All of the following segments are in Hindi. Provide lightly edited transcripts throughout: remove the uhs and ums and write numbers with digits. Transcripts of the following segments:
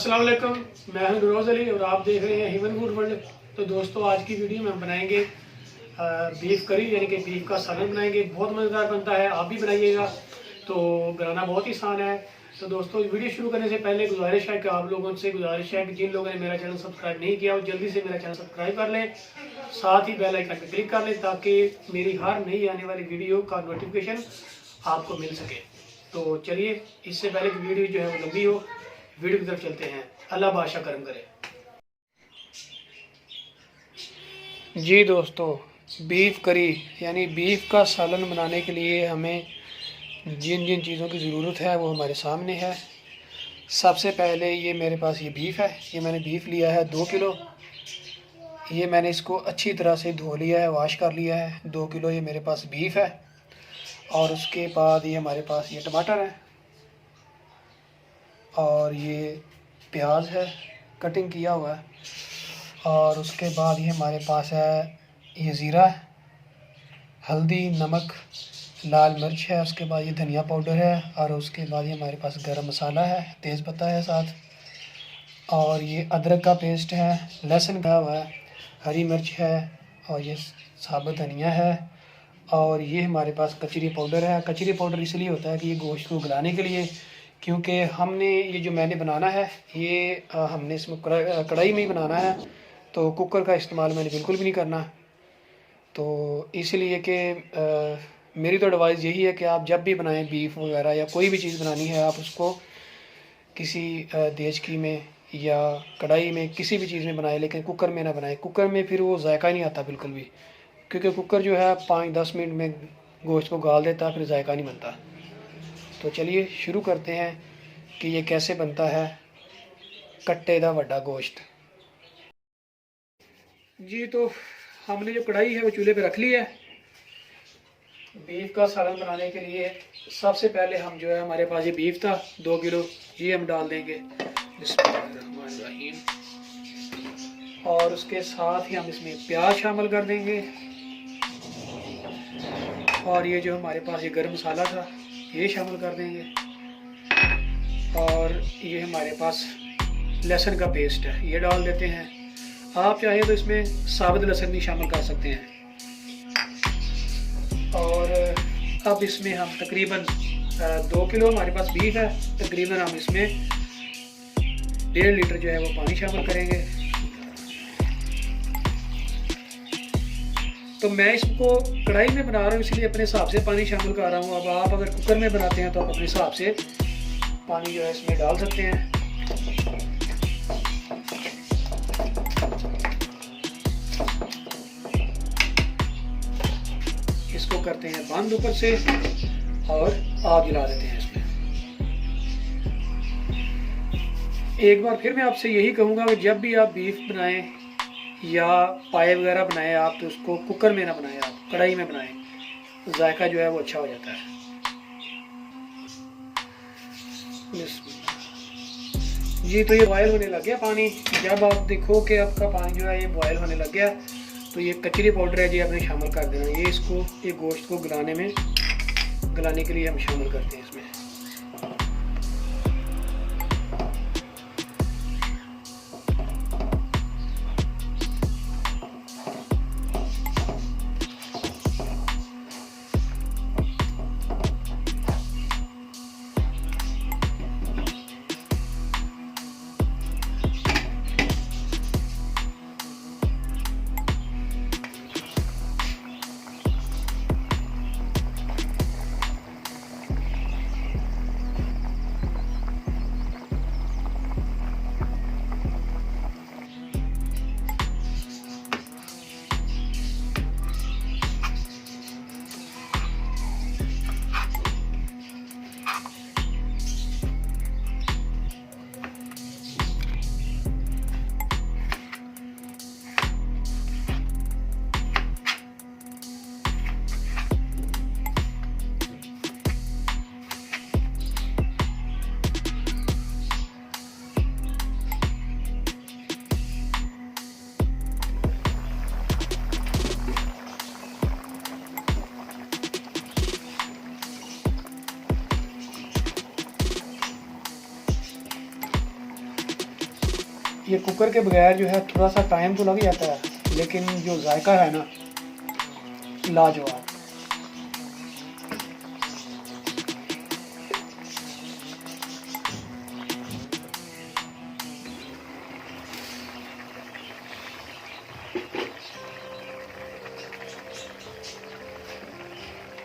अस्सलाम वालेकुम, मैं हूं नरोज अली और आप देख रहे हैं ह्यूमन फूड वर्ल्ड। तो दोस्तों, आज की वीडियो में हम बनाएंगे बीफ करी, यानी कि बीफ का सालन बनाएंगे। बहुत मज़ेदार बनता है, आप भी बनाइएगा। तो बनाना बहुत ही आसान है। तो दोस्तों, वीडियो शुरू करने से पहले गुजारिश है कि आप लोगों से गुजारिश है कि जिन लोगों ने मेरा चैनल सब्सक्राइब नहीं किया वो जल्दी से मेरा चैनल सब्सक्राइब कर लें, साथ ही बेल आइकन पर क्लिक कर लें ताकि मेरी हर नई आने वाली वीडियो का नोटिफिकेशन आपको मिल सके। तो चलिए, इससे पहले कि वीडियो जो है वो लंबी हो, वीडियो की तरफ चलते हैं। अल्लाह बादशाह करम करे। जी दोस्तों, बीफ करी यानी बीफ का सालन बनाने के लिए हमें जिन जिन चीज़ों की ज़रूरत है वो हमारे सामने है। सबसे पहले ये मेरे पास ये बीफ है। ये मैंने बीफ लिया है 2 किलो। ये मैंने इसको अच्छी तरह से धो लिया है, वॉश कर लिया है। 2 किलो ये मेरे पास बीफ है। और उसके बाद ये हमारे पास ये टमाटर है और ये प्याज है कटिंग किया हुआ है। और उसके बाद ये हमारे पास है ये ज़ीरा है, हल्दी, नमक, लाल मिर्च है। उसके बाद ये धनिया पाउडर है और उसके बाद ये हमारे पास गरम मसाला है, तेज़पत्ता है साथ। और ये अदरक का पेस्ट है, लहसुन का हुआ है, हरी मिर्च है और ये साबुत धनिया है। और ये हमारे पास कचरी पाउडर है। कचरी पाउडर इसलिए होता है कि ये गोश्त को गलाने के लिए, क्योंकि हमने ये जो मैंने बनाना है ये हमने इसमें कढ़ाई में ही बनाना है, तो कुकर का इस्तेमाल मैंने बिल्कुल भी नहीं करना। तो इसलिए कि मेरी तो एडवाइस यही है कि आप जब भी बनाएं बीफ वगैरह या कोई भी चीज़ बनानी है, आप उसको किसी देचकी में या कढ़ाई में किसी भी चीज़ में बनाएं, लेकिन कुकर में ना बनाएं। कुकर में फिर वो जायका नहीं आता बिल्कुल भी, क्योंकि कुकर जो है 5-10 मिनट में गोश्त को गाल देता, फिर जायका नहीं बनता। तो चलिए शुरू करते हैं कि ये कैसे बनता है कट्टे दा वड्डा गोश्त। जी, तो हमने जो कढ़ाई है वो चूल्हे पे रख ली है। बीफ का सालन बनाने के लिए सबसे पहले हम जो है, हमारे पास ये बीफ था 2 किलो, ये हम डाल देंगे बिस्मिल्लाहिर्रहमानिर्रहीम। और उसके साथ ही हम इसमें प्याज शामिल कर देंगे। और ये जो हमारे पास ये गरम मसाला था ये शामिल कर देंगे। और ये हमारे पास लहसुन का पेस्ट है, ये डाल देते हैं। आप चाहें तो इसमें साबुत लहसुन भी शामिल कर सकते हैं। और अब इसमें हम तकरीबन 2 किलो हमारे पास बीफ है, तकरीबन हम इसमें 1.5 लीटर जो है वो पानी शामिल करेंगे। तो मैं इसको कढ़ाई में बना रहा हूँ इसलिए अपने हिसाब से पानी शामिल कर रहा हूँ। अब आप अगर कुकर में बनाते हैं तो आप अपने हिसाब से पानी जो है इसमें डाल सकते हैं। इसको करते हैं बंद ऊपर से और आग जला देते हैं इसमें। एक बार फिर मैं आपसे यही कहूँगा कि जब भी आप बीफ बनाएं या पाए वगैरह बनाएं, आप तो उसको कुकर में ना बनाएं, आप कढ़ाई में बनाएं, जायका जो है वो अच्छा हो जाता है। जी, तो ये बॉयल होने लग गया पानी। जब आप देखो कि आपका पानी जो है ये बॉयल होने लग गया, तो ये कचरी पाउडर है जी आपने शामिल कर देना। ये इसको ये गोश्त को गलाने के लिए हम शामिल करते हैं इसमें। ये कुकर के बगैर जो है थोड़ा सा टाइम तो लग जाता है, लेकिन जो जायका है ना, लाजवाब।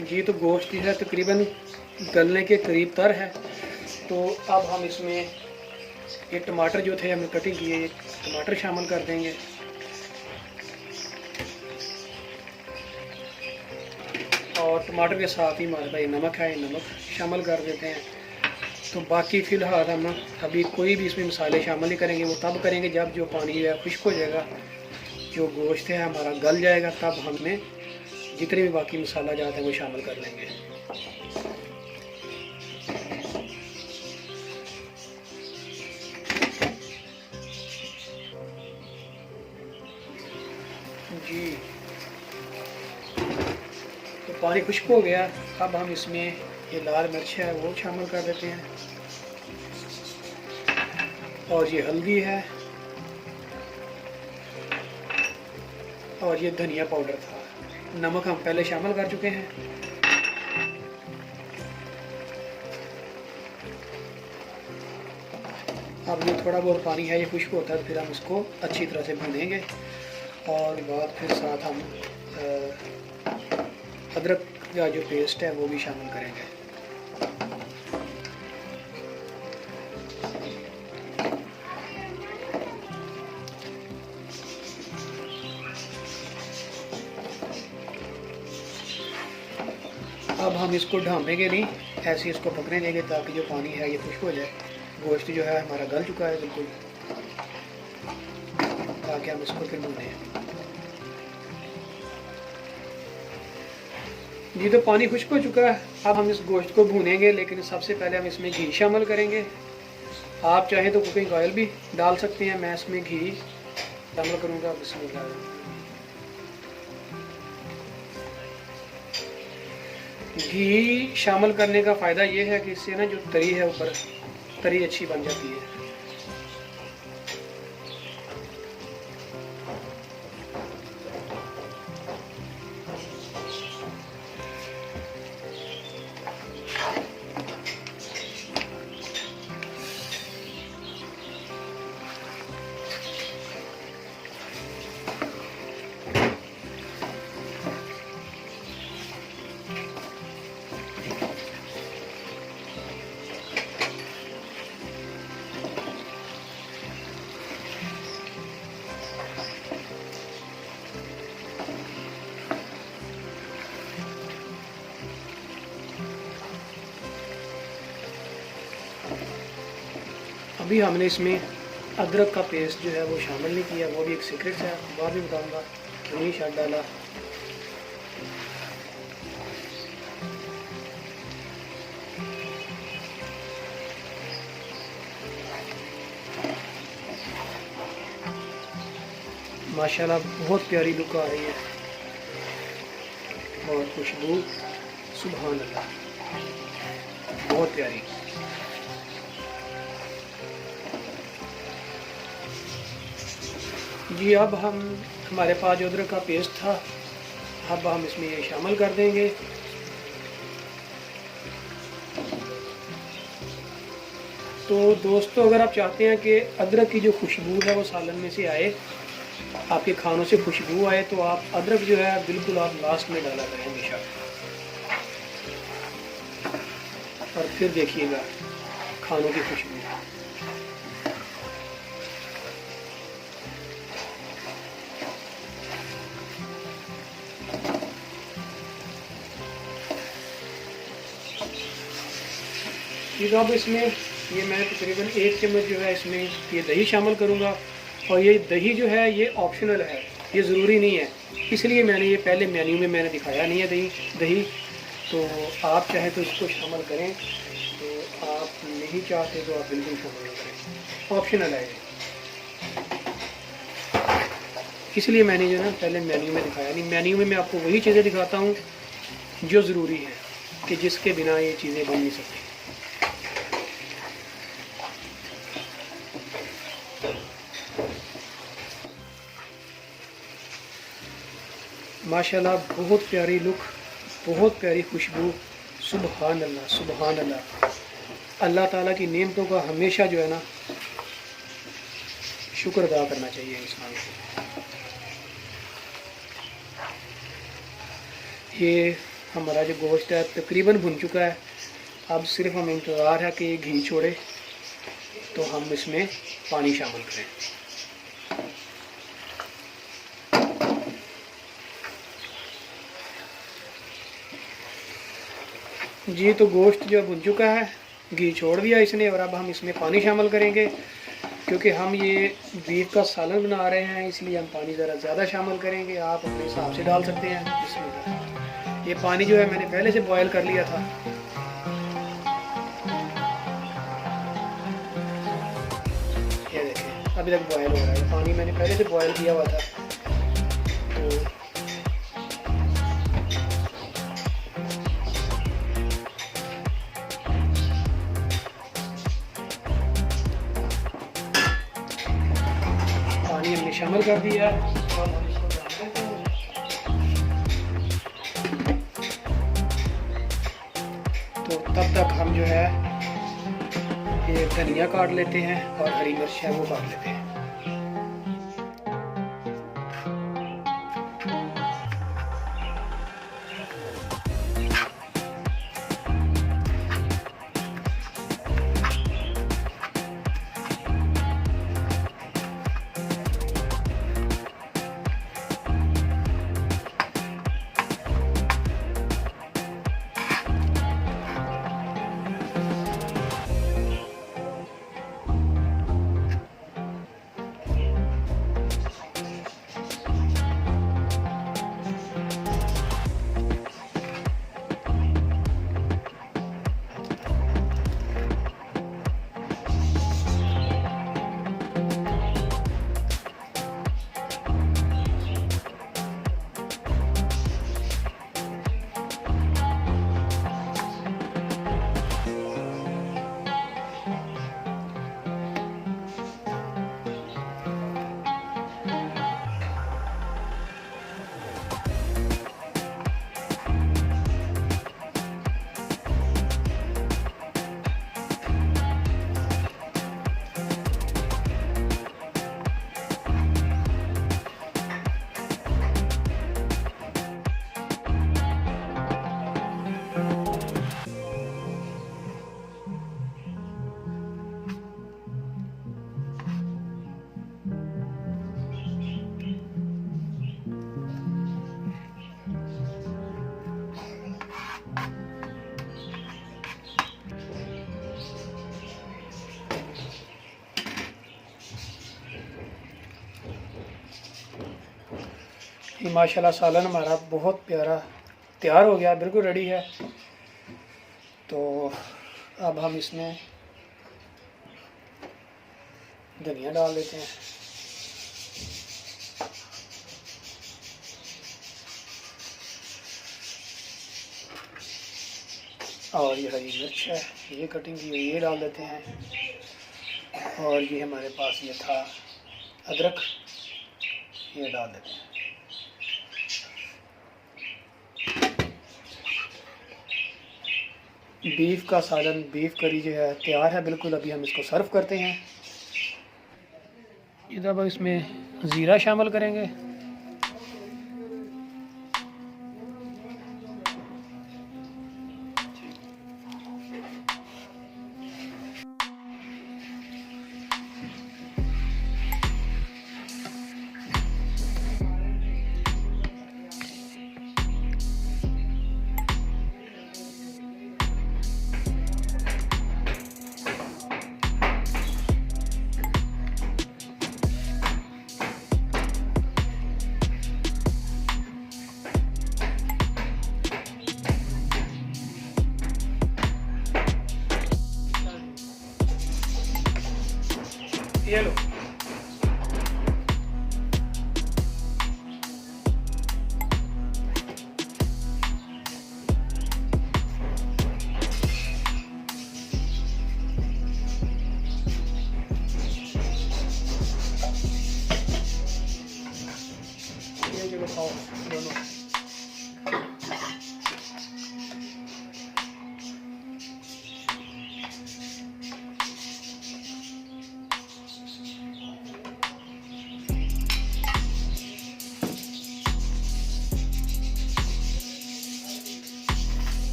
जी तो गोश्त जो है तकरीबन गलने के करीब तर है। तो अब हम इसमें ये टमाटर जो थे हमने कटिंग किए, ये टमाटर शामिल कर देंगे। और टमाटर के साथ ही हमारे पास नमक है, ये नमक शामिल कर देते हैं। तो बाकी फ़िलहाल हम अभी कोई भी इसमें मसाले शामिल नहीं करेंगे, वो तब करेंगे जब जो पानी जो है खुश्क हो जाएगा, जो गोश्त है हमारा गल जाएगा, तब हमने जितने भी बाकी मसाला जाते हैं वो शामिल कर लेंगे। जी तो पानी खुश्क हो गया। अब हम इसमें ये लाल मिर्च है वो शामिल कर देते हैं, और ये हल्दी है, और ये धनिया पाउडर था। नमक हम पहले शामिल कर चुके हैं। अब ये थोड़ा बहुत पानी है, ये खुश्क होता है, तो फिर हम इसको अच्छी तरह से भूनेंगे। और बाद फिर साथ हम अदरक का जो पेस्ट है वो भी शामिल करेंगे। अब हम इसको ढाँपेंगे नहीं, ऐसे इसको पकने देंगे ताकि जो पानी है ये खुश्क हो जाए। गोश्त जो है हमारा गल चुका है बिल्कुल, ताकि हम इसको फिर भूनें। जी तो पानी खुश्क हो चुका है। अब हम इस गोश्त को भूनेंगे, लेकिन सबसे पहले हम इसमें घी शामिल करेंगे। आप चाहें तो कुकिंग ऑयल भी डाल सकते हैं, मैं इसमें घी शामिल करूँगा। बिस्मिल्लाह। घी शामिल करने का फ़ायदा ये है कि इससे ना जो तरी है ऊपर तरी अच्छी बन जाती है। अभी हमने इसमें अदरक का पेस्ट जो है वो शामिल नहीं किया, वो भी एक सीक्रेट है, बाद में बताऊंगा। क्यों नहीं शायद डाला। माशाल्लाह बहुत प्यारी लुक आ रही है और खुशबू सुभान अल्लाह बहुत प्यारी। जी अब हमारे पास जो अदरक का पेस्ट था, अब हम इसमें ये शामिल कर देंगे। तो दोस्तों, अगर आप चाहते हैं कि अदरक की जो खुशबू है वो सालन में से आए, आपके खानों से खुशबू आए, तो आप अदरक जो है बिल्कुल आप लास्ट में डाला करें हमेशा, और फिर देखिएगा खानों की खुशबू। ठीक है, अब इसमें ये मैं तकरीबन 1 चम्मच जो है इसमें ये दही शामिल करूँगा। और ये दही जो है ये ऑप्शनल है, ये ज़रूरी नहीं है, इसलिए मैंने ये पहले मेन्यू में मैंने दिखाया नहीं है दही। तो आप चाहें तो इसको शामिल करें, तो आप नहीं चाहते तो आप बिल्कुल शामिल करें, ऑप्शनल है ये। इसलिए मैंने जो ना पहले मेन्यू में दिखाया नहीं। मेन्यू में मैं आपको वही चीज़ें दिखाता हूँ जो ज़रूरी है, कि जिसके बिना ये चीज़ें बन नहीं सकती। माशाल्लाह बहुत प्यारी लुक, बहुत प्यारी खुशबू। सुबहान अल्लाह, सुबहान अल्लाह। अल्लाह ताला की नेमतों का हमेशा जो है ना शुक्र अदा करना चाहिए इंसान को। ये हमारा जो गोश्त है तकरीबन भुन चुका है। अब सिर्फ हम इंतज़ार है कि ये घी छोड़े तो हम इसमें पानी शामिल करें। जी तो गोश्त जो भुन चुका है, घी छोड़ दिया इसने, और अब हम इसमें पानी शामिल करेंगे। क्योंकि हम ये बीफ का सालन बना रहे हैं इसलिए हम पानी ज़रा ज़्यादा शामिल करेंगे। आप अपने हिसाब से डाल सकते हैं। इसमें ये पानी जो है मैंने पहले से बॉयल कर लिया था। ये देखें अभी तक बॉयल हो रहा है। पानी मैंने पहले से बॉयल किया हुआ था। तो पानी हमने शामिल कर दिया और हम इसको डाल देते हैं। तो तब तक हम जो है ये धनिया काट लेते हैं और हरी मिर्च है वो काट लेते हैं। ये माशाल्लाह सालन हमारा बहुत प्यारा तैयार हो गया, बिल्कुल रेडी है। तो अब हम इसमें धनिया डाल देते हैं और ये हरी मिर्च है ये कटिंग की ये डाल देते हैं। और ये हमारे पास ये था अदरक, ये डाल देते हैं। बीफ का सालन, बीफ करी जो है तैयार है बिल्कुल। अभी हम इसको सर्व करते हैं। इधर अब इसमें ज़ीरा शामिल करेंगे। ये लो। ये जो खाओ दोनों।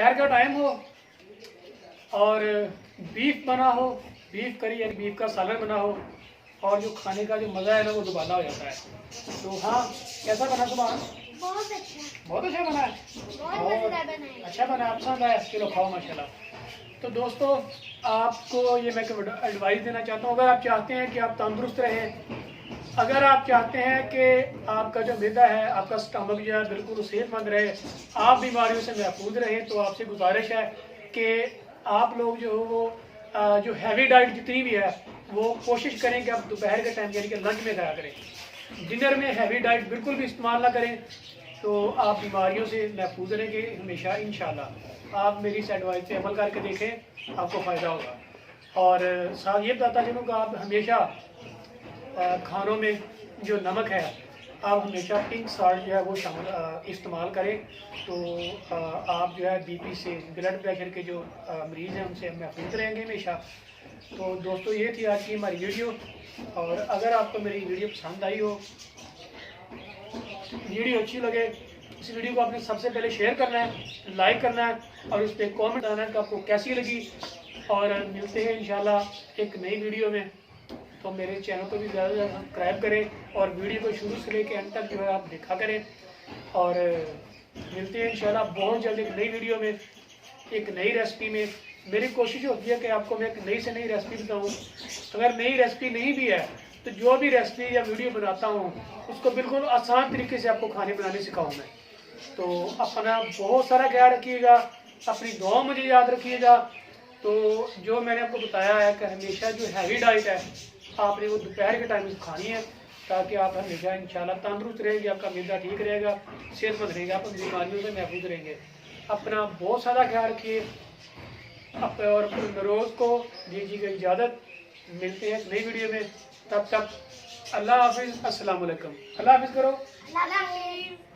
दोपहर का टाइम हो और बीफ बना हो, बीफ करी यानी बीफ का सालन बना हो, और जो खाने का जो मज़ा है ना वो दुबाला हो जाता है। तो हाँ, कैसा बना सुबह? बहुत अच्छा, बहुत अच्छा बना है, बहुत मजेदार बना है। अच्छा बना है, पसंद आया, चलो खाओ माशाल्लाह। तो दोस्तों, आपको ये मैं एडवाइस देना चाहता हूँ, अगर आप चाहते हैं कि आप तंदुरुस्त रहें, अगर आप चाहते हैं कि आपका जो मैदा है, आपका स्टमक जो है बिल्कुल सेहतमंद रहे, आप बीमारियों से महफूज रहें, तो आपसे गुजारिश है कि आप लोग जो हो वो जो हैवी डाइट जितनी भी है वो कोशिश करें कि आप दोपहर के टाइम यानी कि लंच में खाया करें। डिनर में हैवी डाइट बिल्कुल भी इस्तेमाल ना करें, तो आप बीमारियों से महफूज रहेंगे हमेशा इंशाल्लाह। आप मेरी इस एडवाइस पे अमल करके देखें, आपको फ़ायदा होगा। और साथ ये बताता चलूँ कि आप हमेशा खानों में जो नमक है, आप हमेशा पिंक सॉल्ट जो है वो शामिल इस्तेमाल करें, तो आप जो है बीपी से, ब्लड प्रेशर के जो मरीज़ हैं उनसे महफूज रहेंगे हमेशा। तो दोस्तों, ये थी आज की हमारी वीडियो, और अगर आपको मेरी वीडियो पसंद आई हो, वीडियो अच्छी लगे, इस वीडियो को आपने सबसे पहले शेयर करना है, लाइक करना है, और उस पर कॉमेंट आना है कि आपको कैसी लगी। और मिलते हैं इंशाल्लाह एक नई वीडियो में। तो मेरे चैनल को भी ज़्यादा से ज़्यादा सब्सक्राइब करें और वीडियो को शुरू से लेकर एंड तक जो है आप देखा करें। और मिलते हैं इंशाल्लाह बहुत जल्द एक नई वीडियो में, एक नई रेसिपी में। मेरी कोशिश होती है कि आपको मैं एक नई से नई रेसिपी बताऊँ। अगर नई रेसिपी नहीं भी है तो जो भी रेसिपी या वीडियो बनाता हूँ उसको बिल्कुल आसान तरीके से आपको खाने बनाने सिखाऊँ मैं। तो अपना बहुत सारा ख्याल रखिएगा, अपनी दुआ मुझे याद रखिएगा। तो जो मैंने आपको बताया है कि हमेशा जो हैवी डाइट है आपने वो दोपहर के टाइम में खानी है, ताकि आप हमेशा इंशाल्लाह तंदुरुस्त रहेंगे, आपका मैदा ठीक रहेगा, सेहतमंद रहेगा, आप बीमारियों से महफूज रहेंगे। अपना बहुत सारा ख्याल रखिए। और रोज़ को दीजिएगा इजाज़त। मिलते हैं एक नई वीडियो में, तब तक अल्लाह हाफिज़, अस्सलाम वालेकुम। अल्लाह हाफिज़ करो। अल्लाह हाफिज़।